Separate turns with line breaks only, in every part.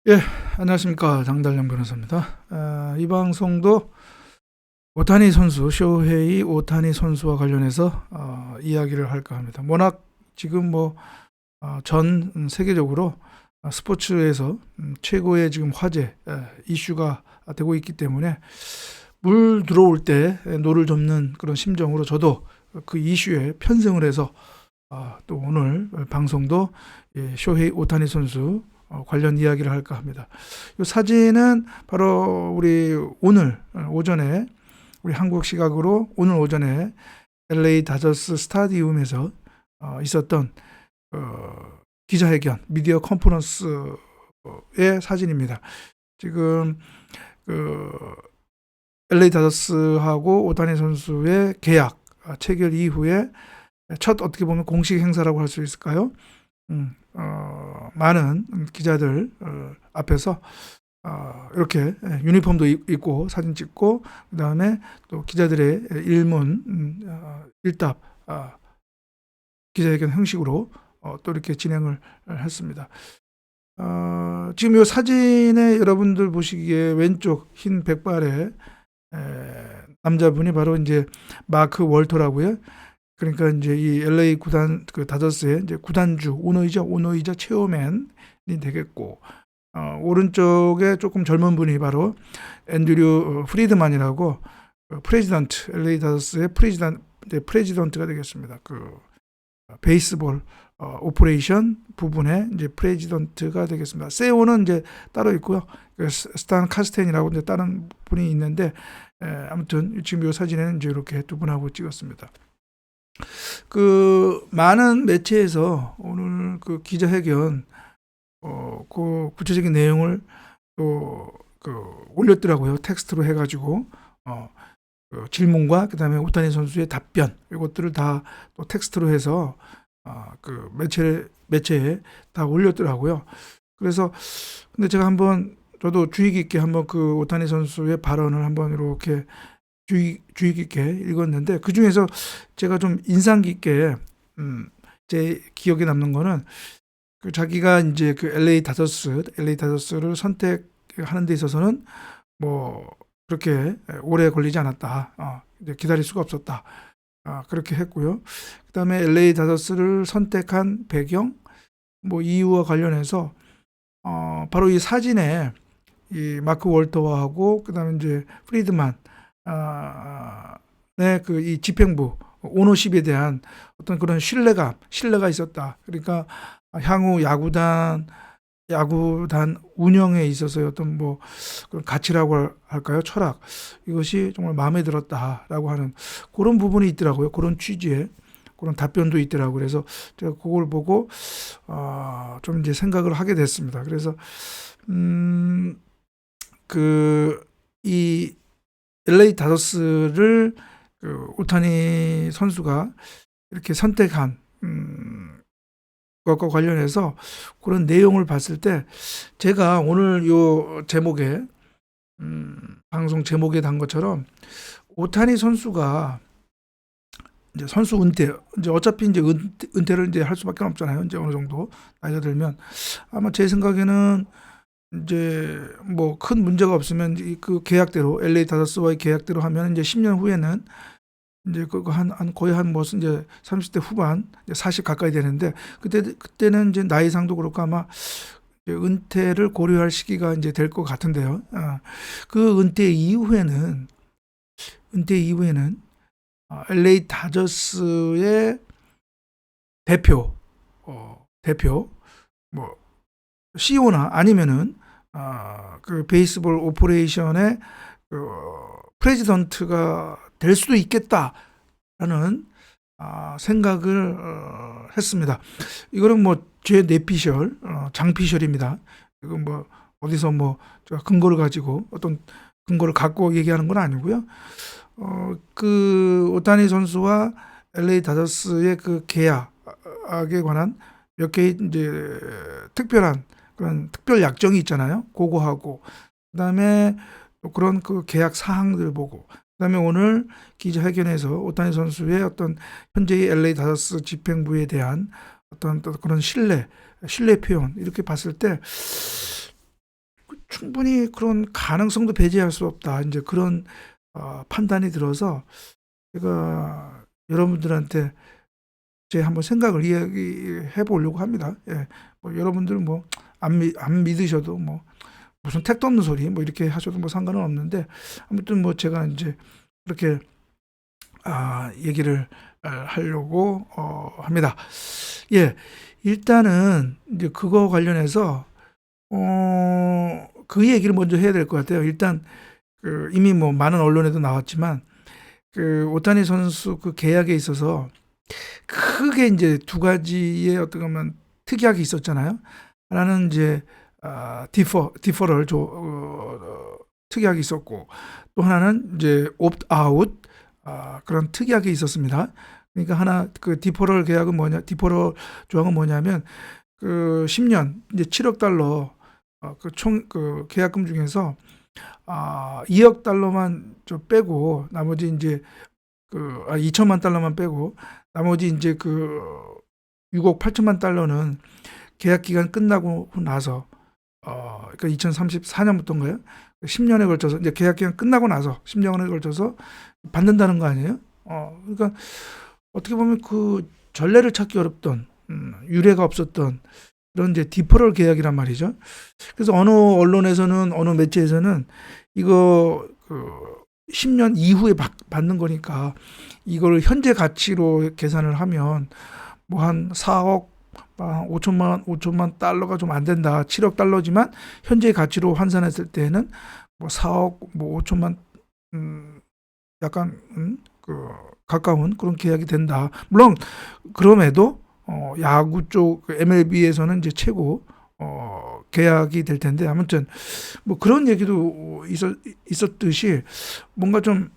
예, 안녕하십니까. 장달령 변호사입니다. 이 방송도 오타니 선수, 쇼헤이 오타니 선수와 관련해서 이야기를 할까 합니다. 워낙 지금 전 세계적으로 스포츠에서 최고의 지금 화제, 이슈가 되고 있기 때문에 물 들어올 때 노를 젓는 그런 심정으로 저도 그 이슈에 편승을 해서 또 오늘 방송도 쇼헤이 오타니 선수 관련 이야기를 할까 합니다. 이 사진은 바로 우리 오늘 오전에 우리 한국 시각으로 오늘 오전에 LA 다저스 스타디움에서 있었던 기자회견 미디어 컨퍼런스의 사진입니다. 지금 그 LA 다저스하고 오타니 선수의 계약 체결 이후에 첫 어떻게 보면 공식 행사라고 할 수 있을까요? 많은 기자들 앞에서 이렇게 유니폼도 입고 사진 찍고 그 다음에 또 기자들의 일문 일답 기자회견 형식으로 또 이렇게 진행을 했습니다. 지금 이 사진에 여러분들 보시기에 왼쪽 흰 백발의 남자분이 바로 이제 마크 월터라고요. 그러니까 이제 이 LA 구단 그 다저스의 이제 구단주 오너이자 체어맨이 되겠고, 오른쪽에 조금 젊은 분이 바로 앤드류 프리드만이라고 프레지던트 LA 다저스의 프레지던트가 되겠습니다. 그 베이스볼 오퍼레이션 부분의 이제 프레지던트가 되겠습니다. 세오는 이제 따로 있고요. 스탄 카스텐이라고 이제 다른 분이 있는데, 아무튼 지금 이 사진에는 이제 이렇게 두 분하고 찍었습니다. 그 많은 매체에서 오늘 그 기자회견 그 구체적인 내용을 또 그 올렸더라고요. 텍스트로 해가지고 그 질문과 그다음에 오타니 선수의 답변 이것들을 다 또 텍스트로 해서 그 매체에 다 올렸더라고요. 그래서 근데 제가 한번 저도 주의 깊게 한번 그 오타니 선수의 발언을 한번 이렇게 주의 깊게 읽었는데, 그 중에서 제가 좀 인상 깊게 제 기억에 남는 거는 그 자기가 이제 그 LA 다저스를 선택하는 데 있어서는 뭐 그렇게 오래 걸리지 않았다. 이제 기다릴 수가 없었다. 그렇게 했고요. 그다음에 LA 다저스를 선택한 배경, 뭐 이유와 관련해서 바로 이 사진에 이 마크 월터하고 그다음에 이제 프리드만 그 이 집행부 오너십에 대한 어떤 그런 신뢰가 있었다. 그러니까 향후 야구단 운영에 있어서의 어떤 뭐 그런 가치라고 할까요? 철학, 이것이 정말 마음에 들었다라고 하는 그런 부분이 있더라고요. 그런 취지의 그런 답변도 있더라고요. 그래서 제가 그걸 보고 좀 이제 생각을 하게 됐습니다. 그래서 이 LA 다저스를 그 오타니 선수가 이렇게 선택한 것과 관련해서 그런 내용을 봤을 때, 제가 오늘 요 제목에 방송 제목에 단 것처럼 오타니 선수가 이제 선수 은퇴, 이제 어차피 이제 은퇴를 이제 할 수밖에 없잖아요. 이제 어느 정도 나이가 들면 아마 제 생각에는 이제 뭐 큰 문제가 없으면 그 계약대로 LA 다저스와의 계약대로 하면 이제 10년 후에는 이제 그거 한 거의 한 무슨 이제 30대 후반, 이제 40 가까이 되는데, 그때는 이제 나이상도 그렇고 아마 이제 은퇴를 고려할 시기가 이제 될 것 같은데요. 그 은퇴 이후에는 LA 다저스의 대표 뭐 CEO나 아니면은 그 베이스볼 오퍼레이션의 그 프레지던트가 될 수도 있겠다라는 생각을 했습니다. 이거는 뭐 제 뇌피셜, 장피셜입니다. 이건 뭐 어디서 뭐 제가 근거를 가지고 어떤 근거를 갖고 얘기하는 건 아니고요. 그 오타니 선수와 LA 다저스의 그 계약에 관한 몇 개의 이제 특별한 그런 특별 약정이 있잖아요. 그거하고 그다음에 그런 그 계약 사항들 보고, 그다음에 오늘 기자회견에서 오타니 선수의 어떤 현재의 LA 다저스 집행부에 대한 어떤 또 그런 신뢰 표현, 이렇게 봤을 때 충분히 그런 가능성도 배제할 수 없다. 이제 그런 판단이 들어서 제가 여러분들한테 제 한번 생각을 이야기해 보려고 합니다. 예. 뭐 여러분들은 뭐 안 믿으셔도 뭐 무슨 택도 없는 소리 뭐 이렇게 하셔도 뭐 상관은 없는데, 아무튼 뭐 제가 이제 그렇게 얘기를 하려고 합니다. 예. 일단은 이제 그거 관련해서 그 얘기를 먼저 해야 될 것 같아요. 일단 이미 뭐 많은 언론에도 나왔지만 오타니 선수 그 계약에 있어서 크게 이제 두 가지의 어떻게 보면 특이하게 있었잖아요. 하나는 이제 디퍼럴 특이하게 있었고, 또 하나는 이제 옵트아웃 그런 특이하게 있었습니다. 그러니까 하나 그 디퍼럴 계약은 뭐냐, 디퍼럴 조항은 뭐냐면 10년 이제 7억 달러 그 계약금 중에서 2억 달러만 빼고 나머지 이제 2천만 달러만 빼고 나머지 이제 6억 8천만 달러는 계약 기간 끝나고 나서 그러니까 2034년부터인가요? 10년에 걸쳐서 이제 계약 기간 끝나고 나서 10년에 걸쳐서 받는다는 거 아니에요? 그러니까 어떻게 보면 그 전례를 찾기 어렵던 유례가 없었던 그런 이제 디퍼럴 계약이란 말이죠. 그래서 어느 언론에서는 어느 매체에서는 이거 10년 이후에 받는 거니까 이걸 현재 가치로 계산을 하면 뭐 한 4억 5천만 달러가 좀 안 된다. 7억 달러지만 현재 가치로 환산했을 때는 뭐 4억 뭐 5천만 약간 가까운 그런 계약이 된다. 물론 그럼에도 야구 쪽 MLB에서는 이제 최고 계약이 될 텐데, 아무튼 뭐 그런 얘기도 있었듯이 뭔가 좀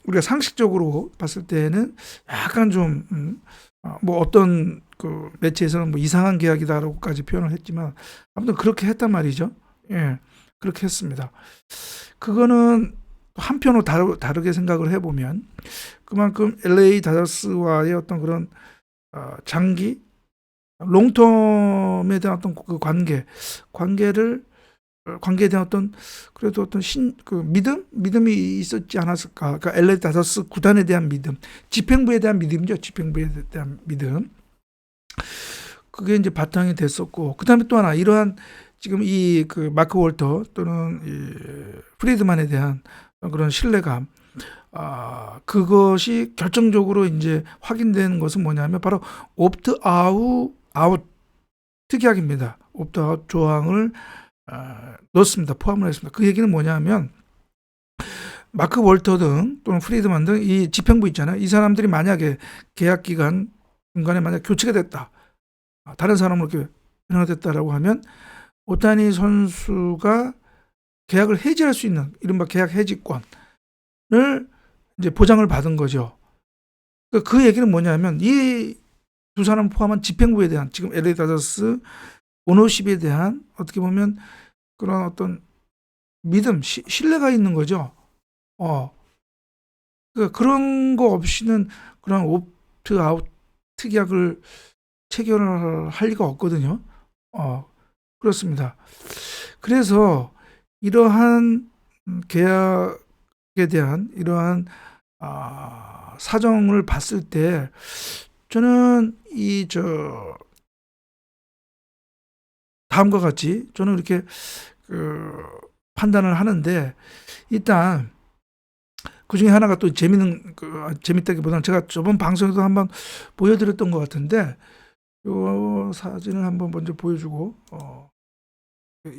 우리가 상식적으로 봤을 때는 약간 좀 뭐 어떤 그 매체에서는 뭐 이상한 계약이다라고까지 표현을 했지만 아무튼 그렇게 했단 말이죠. 예, 그렇게 했습니다. 그거는 한편으로 다르게 생각을 해보면 그만큼 LA 다저스와의 어떤 그런 장기 롱텀에 대한 어떤 그 관계에 대한 어떤 그래도 어떤 믿음이 있었지 않았을까. 그러니까 LA 다저스 구단에 대한 믿음, 집행부에 대한 믿음이죠. 집행부에 대한 믿음. 그게 이제 바탕이 됐었고, 그다음에 또 하나 이러한 지금 이 마크 월터 또는 이 프리드만에 대한 그런 신뢰감, 그것이 결정적으로 이제 확인된 것은 뭐냐면 바로 옵트아웃 특약입니다. 옵트아웃 조항을 넣었습니다. 포함을 했습니다. 그 얘기는 뭐냐면 마크 월터 등 또는 프리드만 등 이 집행부 있잖아요. 이 사람들이 만약에 계약 기간 중간에 만약 교체가 됐다, 다른 사람으로 이렇게 변화됐다라고 하면 오타니 선수가 계약을 해지할 수 있는 이른바 계약 해지권을 이제 보장을 받은 거죠. 그 얘기는 뭐냐면 이 두 사람 포함한 집행부에 대한 지금 LA 다저스 오너십에 대한 어떻게 보면 그런 어떤 믿음, 신뢰가 있는 거죠. 그러니까 그런 거 없이는 그런 옵트아웃 특약을 체결을 할 리가 없거든요. 그렇습니다. 그래서 이러한 계약에 대한 이러한 사정을 봤을 때 저는 다음과 같이 저는 이렇게 판단을 하는데, 일단 그 중에 하나가 또 재밌다기보다는 제가 저번 방송에도 한번 보여드렸던 것 같은데, 이 사진을 한번 먼저 보여주고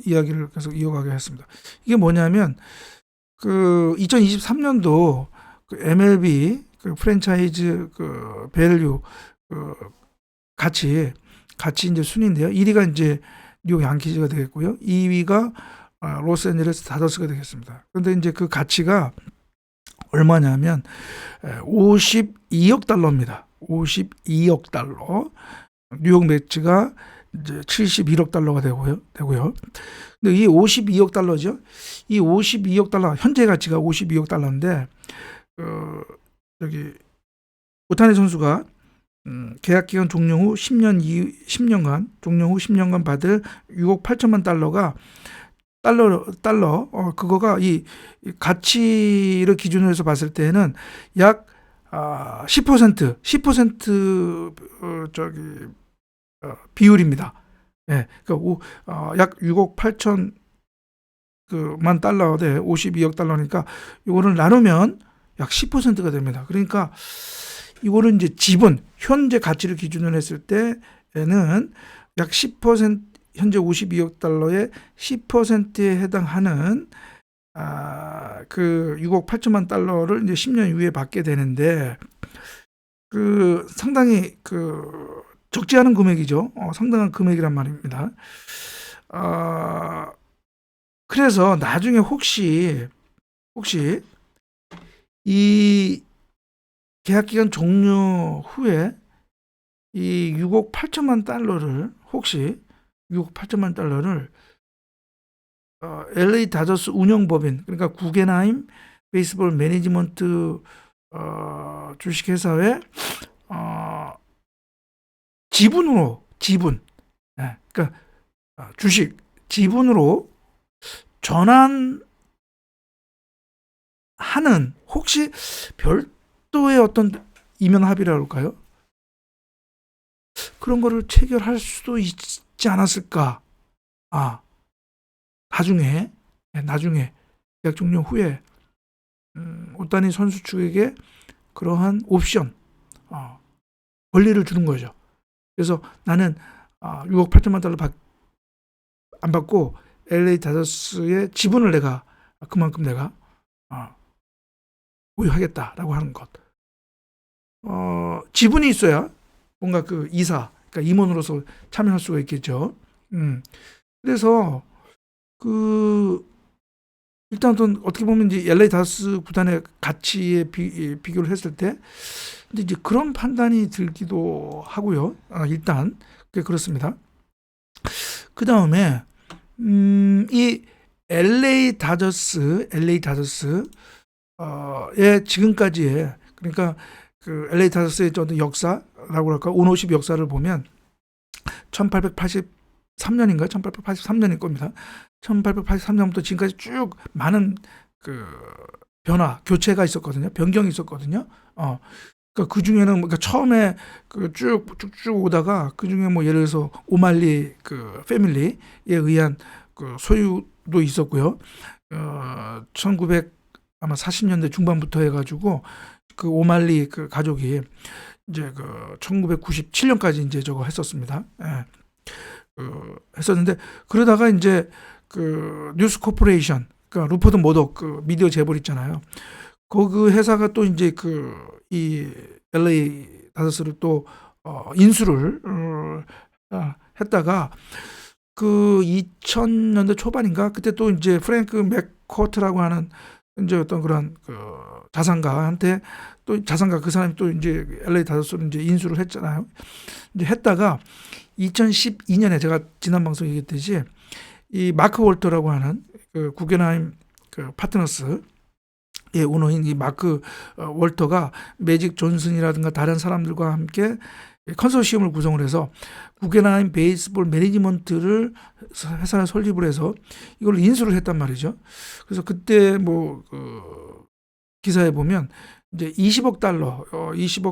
이야기를 계속 이어가게 했습니다. 이게 뭐냐면 2023년도 MLB 프랜차이즈 밸류 가치 이제 순인데요. 1위가 이제 뉴욕 양키즈가 되겠고요. 2위가 로스앤젤레스 다저스가 되겠습니다. 그런데 이제 그 가치가 얼마냐면 52억 달러입니다. 52억 달러. 뉴욕 매치가 이제 71억 달러가 되고요. 근데 이 52억 달러죠. 이 52억 달러 현재 가치가 52억 달러인데 여기 오타니 선수가 계약 기간 종료 후 10년간 받을 6억 8천만 달러가 달러 그거가 이 가치를 기준으로 해서 봤을 때는 약 10% 비율입니다. 예, 그러니까 약 6억 8천 만 달러 대 52억 달러니까 이거를 나누면 약 10%가 됩니다. 그러니까 이거는 이제 지분 현재 가치를 기준으로 했을 때에는 약 10% 현재 52억 달러의 10%에 해당하는 그 6억 8천만 달러를 이제 10년 이후에 받게 되는데 그 상당히 그 적지 않은 금액이죠. 상당한 금액이란 말입니다. 그래서 나중에 혹시 이 계약 기간 종료 후에 이 6억 8천만 달러를 혹시 6억 8천만 달러를 LA 다저스 운영법인 그러니까 구겐하임 베이스볼 매니지먼트 주식회사의 지분 그러니까 주식 지분으로 전환하는 혹시 별도의 어떤 이면 합의라 할까요? 그런 거를 체결할 수도 있지 않았을까? 나중에 계약 종료 후에 오타니 선수 측에게 그러한 옵션 권리를 주는 거죠. 그래서 나는 6억 8천만 달러 안 받고 LA 다저스의 지분을 내가 그만큼 내가 보유하겠다라고 하는 것. 지분이 있어야 뭔가 그 그러니까 임원으로서 참여할 수가 있겠죠. 그래서 일단 어떻게 보면 이제 LA 다저스 구단의 가치에 비교를 했을 때 근데 이제 그런 판단이 들기도 하고요. 일단 그렇습니다. 그 다음에 이 LA 다저스의 지금까지의 그러니까 그 LA 다저스의 어떤 역사라고 할까 오너십 역사를 보면 1883년인가요? 1883년일 겁니다. 1883년부터 지금까지 쭉 많은 그 교체가 있었거든요. 변경이 있었거든요. 그러니까 그 중에는 그러니까 처음에 그 쭉쭉 오다가 그 중에 뭐 예를 들어서 오말리 그 패밀리에 의한 그 소유도 있었고요. 1940년대 중반부터 해가지고 그 오말리 그 가족이 이제 그 1997년까지 이제 저거 했었습니다. 예. 했었는데 그러다가 이제 그 뉴스 코퍼레이션 그러니까 루퍼드 머덕 그 미디어 재벌 있잖아요. 그 회사가 또 이제 이 LA 다저스를 또 인수를 했다가 그 2000년대 초반인가 그때 또 이제 프랭크 맥코트라고 하는 이제 어떤 그런 그 자산가한테 또 자산가 그 사람이 또 이제 LA 다저스를 이제 인수를 했잖아요. 이제 했다가 2012년에 제가 지난 방송에 얘기했듯이 이 마크 월터라고 하는 그 구겐하임 그 파트너스 오너인 이 마크 월터가 매직 존슨이라든가 다른 사람들과 함께 컨소시엄을 구성을 해서 구겐하임 베이스볼 매니지먼트를 회사를 설립을 해서 이걸 인수를 했단 말이죠. 그래서 그때 뭐 기사에 보면 이제 20억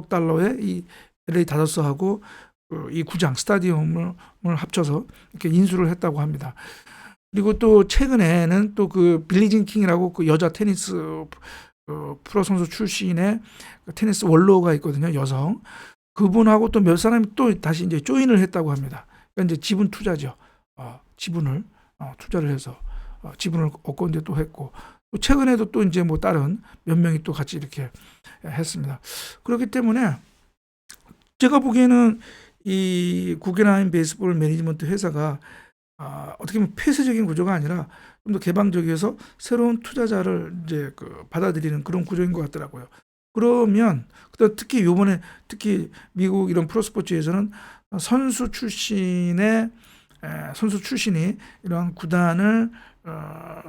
달러의 이 LA 다저스하고 이 구장 스타디움을 합쳐서 이렇게 인수를 했다고 합니다. 그리고 또 최근에는 또 그 빌리진 킹이라고 그 여자 테니스 프로 선수 출신의 테니스 원로가 있거든요. 여성. 그분하고 또 몇 사람이 또 다시 이제 조인을 했다고 합니다. 그러니까 이제 지분 투자죠. 지분을 투자를 해서 지분을 얻고 이제 또 했고 또 최근에도 또 이제 뭐 다른 몇 명이 또 같이 이렇게 했습니다. 그렇기 때문에 제가 보기에는 이 구겐하임 베이스볼 매니지먼트 회사가 어떻게 보면 폐쇄적인 구조가 아니라 좀 더 개방적이어서 새로운 투자자를 이제 받아들이는 그런 구조인 것 같더라고요. 그러면 특히 요번에 미국 이런 프로스포츠에서는 선수 출신이 이러한 구단을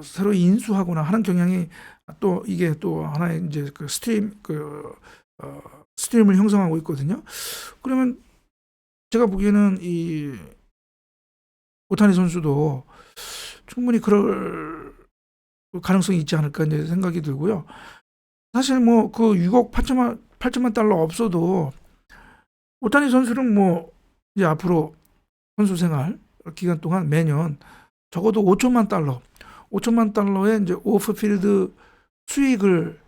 새로 인수하거나 하는 경향이 또 이게 또 하나의 이제 스트림을 형성하고 있거든요. 그러면 제가 보기에는 이 오타니 선수도 충분히 그럴 가능성이 있지 않을까 이제 생각이 들고요. 사실 뭐 그 6억 8천만 달러 없어도 오타니 선수는 뭐 이제 앞으로 선수 생활 기간 동안 매년 적어도 5천만 달러의 이제 오프필드 수익을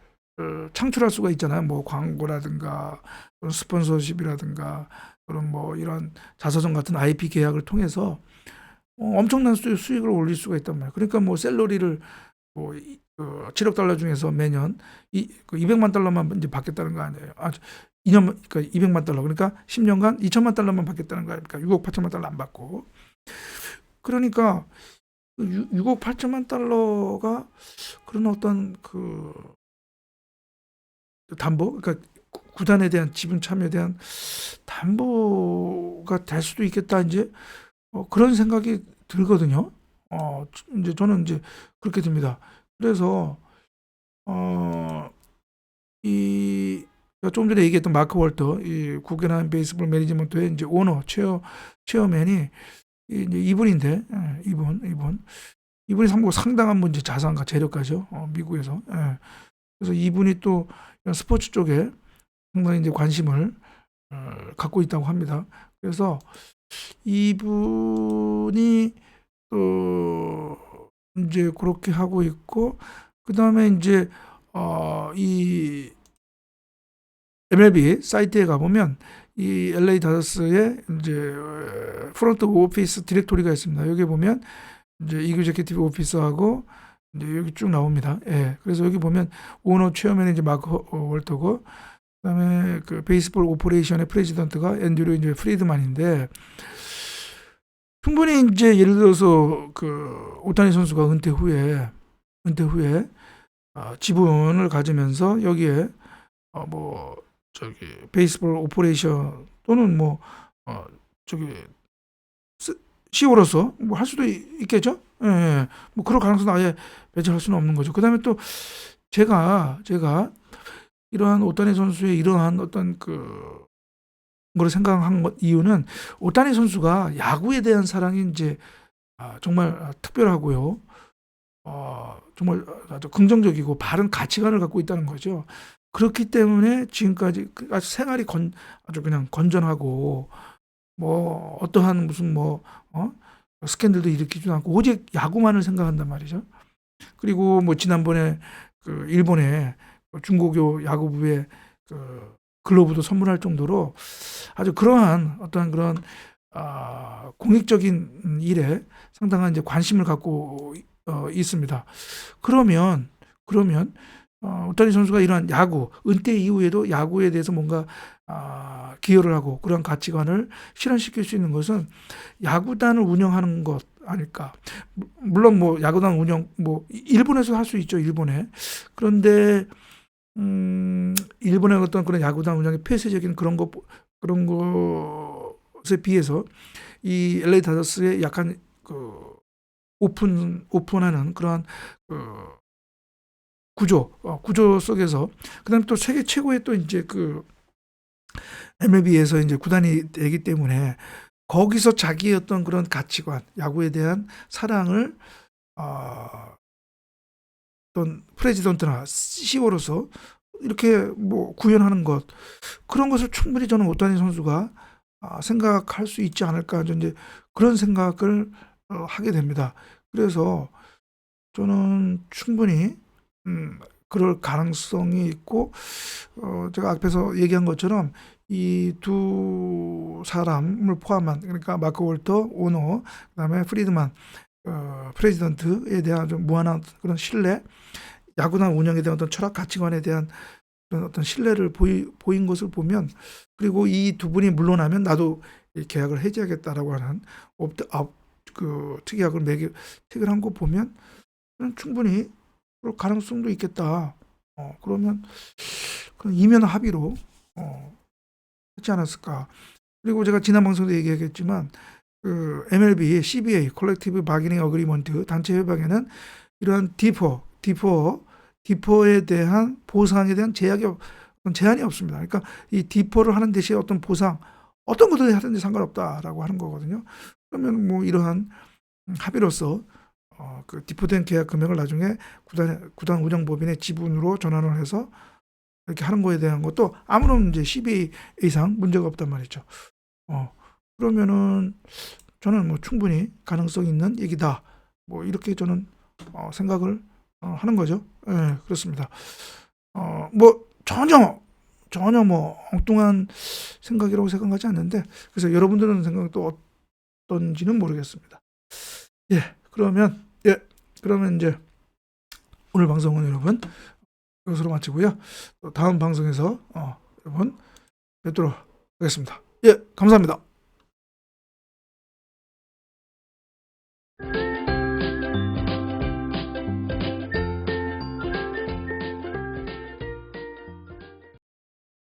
창출할 수가 있잖아요. 뭐 광고라든가 스폰서십이라든가 그런 뭐 이런 자서전 같은 IP 계약을 통해서 엄청난 수익을 올릴 수가 있단 말이에요. 그러니까 뭐 셀러리를 뭐 7억 달러 중에서 매년 200만 달러만 이제 받겠다는 거 아니에요. 2년 그러니까 200만 달러 그러니까 10년간 2천만 달러만 받겠다는 거 아닙니까? 6억 8천만 달러 안 받고. 그러니까 6억 8천만 달러가 그런 어떤 그 담보, 그러니까 구단에 대한 지분 참여에 대한 담보가 될 수도 있겠다 이제 그런 생각이 들거든요. 이제 저는 이제 그렇게 듭니다. 그래서 이 조금 전에 얘기했던 마크 월터, 이 구겐하임 베이스볼 매니지먼트의 이제 오너 체어맨이 이제 이분인데, 이분이 상당한 문제 자산과 재력가죠. 미국에서. 그래서 이분이 또 스포츠 쪽에 상당히 이제 관심을 갖고 있다고 합니다. 그래서 이분이 또 이제 그렇게 하고 있고, 그 다음에 이제 이 MLB 사이트에 가보면 이 LA 다저스의 이제 프론트 오피스 디렉토리가 있습니다. 여기 보면 이제 이그제큐티브 오피서하고 이제 여기 쭉 나옵니다. 예. 그래서 여기 보면 오너 체어맨이 이제 마크 월터고, 그다음에 그 베이스볼 오퍼레이션의 프레지던트가 앤드류 이제 프리드만인데, 충분히 이제 예를 들어서 그 오타니 선수가 은퇴 후에 지분을 가지면서 여기에 뭐 저기 베이스볼 오퍼레이션 또는 뭐 저기 CEO로서 뭐 할 수도 있겠죠. 예, 뭐 그럴 가능성은 아예 배제할 수는 없는 거죠. 그다음에 또 제가 이러한 오타니 선수의 이러한 어떤 그 걸 생각한 이유는 오타니 선수가 야구에 대한 사랑이 이제 정말 특별하고요. 정말 아주 긍정적이고 바른 가치관을 갖고 있다는 거죠. 그렇기 때문에 지금까지 아주 생활이 아주 그냥 건전하고 뭐 어떠한 무슨 뭐 스캔들도 일으키지도 않고 오직 야구만을 생각한단 말이죠. 그리고 뭐 지난번에 그 일본의 중고교 야구부에 그 글러브도 선물할 정도로 아주 그러한 어떤 그런 공익적인 일에 상당한 이제 관심을 갖고 있습니다. 그러면 오타니 선수가 이러한 야구 은퇴 이후에도 야구에 대해서 뭔가 기여를 하고 그런 가치관을 실현시킬 수 있는 것은 야구단을 운영하는 것 아닐까. 물론 뭐 야구단 운영 뭐 일본에서 할 수 있죠. 일본에. 그런데 일본의 어떤 그런 야구단 운영의 폐쇄적인 그런 것에 비해서 이 LA 다저스의 약간 그 오픈하는 그러한 그 구조 속에서, 그다음에 또 세계 최고의 또 이제 그 MLB에서 이제 구단이 되기 때문에 거기서 자기의 어떤 그런 가치관, 야구에 대한 사랑을 어떤 프레지던트나 CEO로서 이렇게 뭐 구현하는 것, 그런 것을 충분히 저는 오타니 선수가 생각할 수 있지 않을까, 이제 그런 생각을 하게 됩니다. 그래서 저는 충분히 그럴 가능성이 있고, 제가 앞에서 얘기한 것처럼 이 두 사람을 포함한, 그러니까 마크 월터 오너, 그다음에 프리드만 프레지던트에 대한 좀 무한한 그런 신뢰, 야구단 운영에 대한 어떤 철학 가치관에 대한 그런 어떤 신뢰를 보인 것을 보면, 그리고 이 두 분이 물러나면 나도 이 계약을 해지하겠다라고 하는 그 특약을 체결한 거 보면 충분히 그럴 가능성도 있겠다. 그러면 그런 이면 합의로 하지 않았을까. 그리고 제가 지난 방송도 얘기했지만 그 MLB, CBA 컬렉티브 바기닝 어그리먼트 단체 협약에는 이러한 디퍼에 대한 보상에 대한 제한이 없습니다. 그러니까 이 디퍼를 하는 대신에 어떤 보상, 어떤 것을 하든지 상관없다라고 하는 거거든요. 그러면 뭐 이러한 합의로서 그 디포된 계약 금액을 나중에 구단 운영법인의 지분으로 전환을 해서 이렇게 하는 거에 대한 것도 아무런 이제 CBA 이상 문제가 없단 말이죠. 그러면은 저는 뭐 충분히 가능성 있는 얘기다. 뭐 이렇게 저는 생각을 하는 거죠. 예, 그렇습니다. 뭐 전혀 뭐 엉뚱한 생각이라고 생각하지 않는데, 그래서 여러분들은 생각도 어떤지는 모르겠습니다. 그러면 이제 오늘 방송은 여러분 이것으로 마치고요. 또 다음 방송에서 여러분 뵙도록 하겠습니다. 감사합니다.